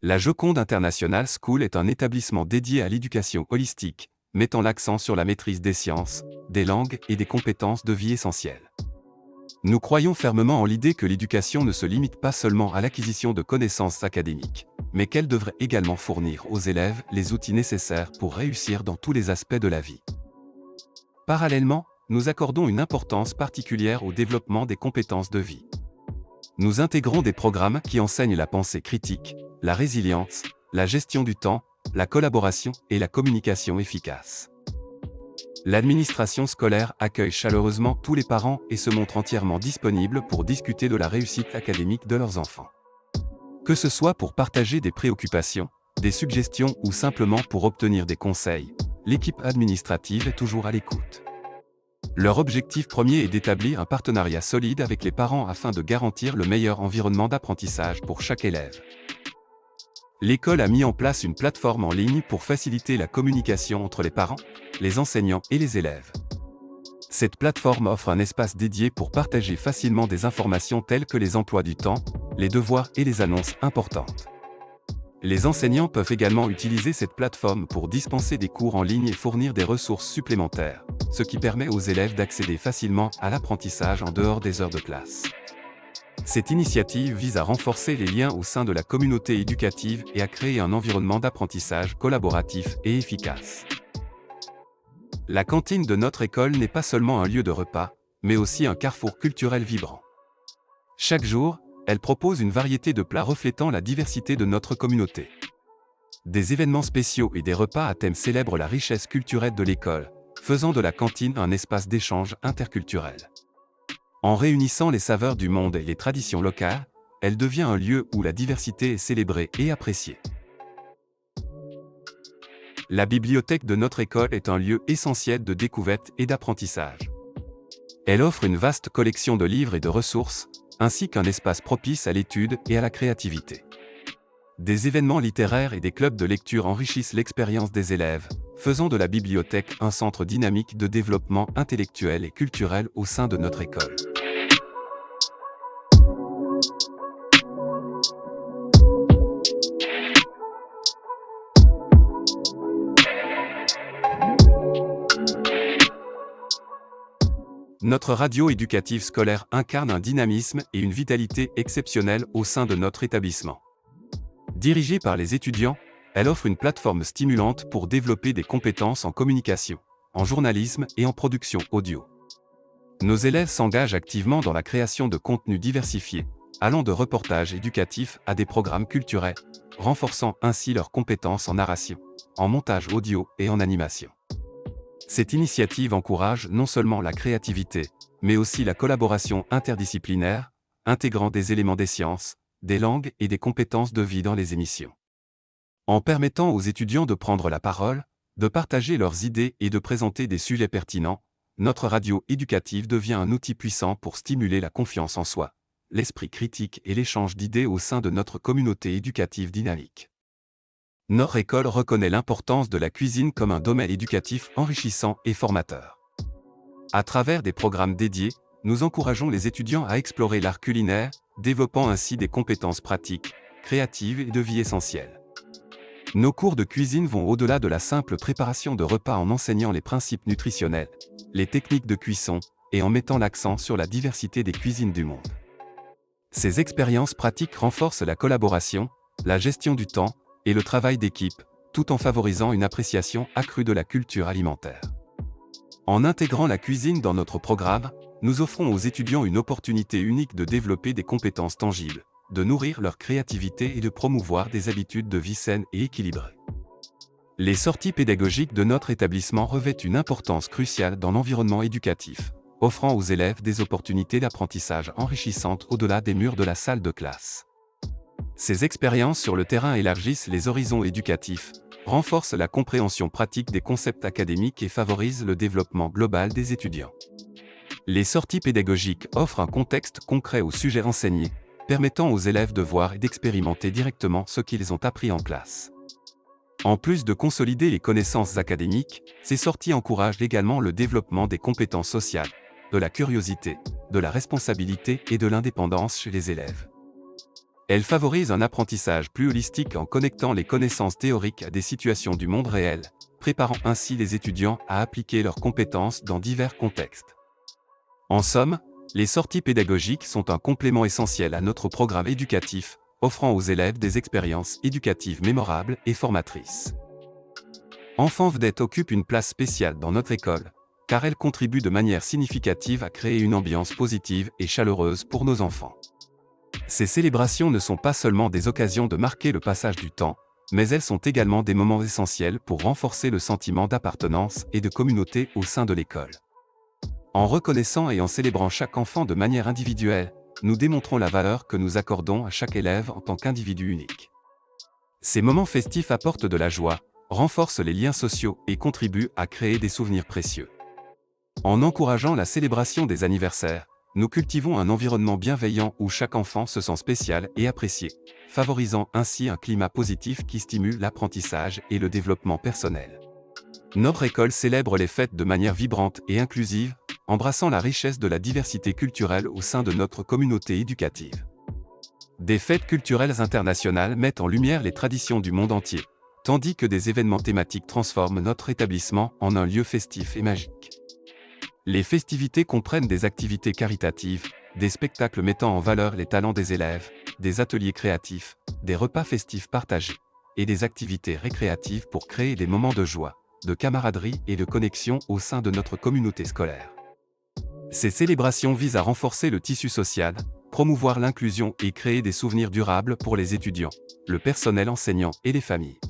La Joconde International School est un établissement dédié à l'éducation holistique, mettant l'accent sur la maîtrise des sciences, des langues et des compétences de vie essentielles. Nous croyons fermement en l'idée que l'éducation ne se limite pas seulement à l'acquisition de connaissances académiques, mais qu'elle devrait également fournir aux élèves les outils nécessaires pour réussir dans tous les aspects de la vie. Parallèlement, nous accordons une importance particulière au développement des compétences de vie. Nous intégrons des programmes qui enseignent la pensée critique, la résilience, la gestion du temps, la collaboration et la communication efficace. L'administration scolaire accueille chaleureusement tous les parents et se montre entièrement disponible pour discuter de la réussite académique de leurs enfants. Que ce soit pour partager des préoccupations, des suggestions ou simplement pour obtenir des conseils, l'équipe administrative est toujours à l'écoute. Leur objectif premier est d'établir un partenariat solide avec les parents afin de garantir le meilleur environnement d'apprentissage pour chaque élève. L'école a mis en place une plateforme en ligne pour faciliter la communication entre les parents, les enseignants et les élèves. Cette plateforme offre un espace dédié pour partager facilement des informations telles que les emplois du temps, les devoirs et les annonces importantes. Les enseignants peuvent également utiliser cette plateforme pour dispenser des cours en ligne et fournir des ressources supplémentaires, ce qui permet aux élèves d'accéder facilement à l'apprentissage en dehors des heures de classe. Cette initiative vise à renforcer les liens au sein de la communauté éducative et à créer un environnement d'apprentissage collaboratif et efficace. La cantine de notre école n'est pas seulement un lieu de repas, mais aussi un carrefour culturel vibrant. Chaque jour, elle propose une variété de plats reflétant la diversité de notre communauté. Des événements spéciaux et des repas à thème célèbrent la richesse culturelle de l'école, faisant de la cantine un espace d'échange interculturel. En réunissant les saveurs du monde et les traditions locales, elle devient un lieu où la diversité est célébrée et appréciée. La bibliothèque de notre école est un lieu essentiel de découverte et d'apprentissage. Elle offre une vaste collection de livres et de ressources, ainsi qu'un espace propice à l'étude et à la créativité. Des événements littéraires et des clubs de lecture enrichissent l'expérience des élèves, faisant de la bibliothèque un centre dynamique de développement intellectuel et culturel au sein de notre école. Notre radio éducative scolaire incarne un dynamisme et une vitalité exceptionnels au sein de notre établissement. Dirigée par les étudiants, elle offre une plateforme stimulante pour développer des compétences en communication, en journalisme et en production audio. Nos élèves s'engagent activement dans la création de contenus diversifiés, allant de reportages éducatifs à des programmes culturels, renforçant ainsi leurs compétences en narration, en montage audio et en animation. Cette initiative encourage non seulement la créativité, mais aussi la collaboration interdisciplinaire, intégrant des éléments des sciences, des langues et des compétences de vie dans les émissions. En permettant aux étudiants de prendre la parole, de partager leurs idées et de présenter des sujets pertinents, notre radio éducative devient un outil puissant pour stimuler la confiance en soi, l'esprit critique et l'échange d'idées au sein de notre communauté éducative dynamique. Notre école reconnaît l'importance de la cuisine comme un domaine éducatif enrichissant et formateur. À travers des programmes dédiés, nous encourageons les étudiants à explorer l'art culinaire, développant ainsi des compétences pratiques, créatives et de vie essentielles. Nos cours de cuisine vont au-delà de la simple préparation de repas en enseignant les principes nutritionnels, les techniques de cuisson et en mettant l'accent sur la diversité des cuisines du monde. Ces expériences pratiques renforcent la collaboration, la gestion du temps et le travail d'équipe, tout en favorisant une appréciation accrue de la culture alimentaire. En intégrant la cuisine dans notre programme, nous offrons aux étudiants une opportunité unique de développer des compétences tangibles, de nourrir leur créativité et de promouvoir des habitudes de vie saines et équilibrées. Les sorties pédagogiques de notre établissement revêtent une importance cruciale dans l'environnement éducatif, offrant aux élèves des opportunités d'apprentissage enrichissantes au-delà des murs de la salle de classe. Ces expériences sur le terrain élargissent les horizons éducatifs, renforcent la compréhension pratique des concepts académiques et favorisent le développement global des étudiants. Les sorties pédagogiques offrent un contexte concret au sujet enseigné, permettant aux élèves de voir et d'expérimenter directement ce qu'ils ont appris en classe. En plus de consolider les connaissances académiques, ces sorties encouragent également le développement des compétences sociales, de la curiosité, de la responsabilité et de l'indépendance chez les élèves. Elle favorise un apprentissage plus holistique en connectant les connaissances théoriques à des situations du monde réel, préparant ainsi les étudiants à appliquer leurs compétences dans divers contextes. En somme, les sorties pédagogiques sont un complément essentiel à notre programme éducatif, offrant aux élèves des expériences éducatives mémorables et formatrices. Enfants Vedette occupe une place spéciale dans notre école, car elle contribue de manière significative à créer une ambiance positive et chaleureuse pour nos enfants. Ces célébrations ne sont pas seulement des occasions de marquer le passage du temps, mais elles sont également des moments essentiels pour renforcer le sentiment d'appartenance et de communauté au sein de l'école. En reconnaissant et en célébrant chaque enfant de manière individuelle, nous démontrons la valeur que nous accordons à chaque élève en tant qu'individu unique. Ces moments festifs apportent de la joie, renforcent les liens sociaux et contribuent à créer des souvenirs précieux. En encourageant la célébration des anniversaires, nous cultivons un environnement bienveillant où chaque enfant se sent spécial et apprécié, favorisant ainsi un climat positif qui stimule l'apprentissage et le développement personnel. Notre école célèbre les fêtes de manière vibrante et inclusive, embrassant la richesse de la diversité culturelle au sein de notre communauté éducative. Des fêtes culturelles internationales mettent en lumière les traditions du monde entier, tandis que des événements thématiques transforment notre établissement en un lieu festif et magique. Les festivités comprennent des activités caritatives, des spectacles mettant en valeur les talents des élèves, des ateliers créatifs, des repas festifs partagés, et des activités récréatives pour créer des moments de joie, de camaraderie et de connexion au sein de notre communauté scolaire. Ces célébrations visent à renforcer le tissu social, promouvoir l'inclusion et créer des souvenirs durables pour les étudiants, le personnel enseignant et les familles.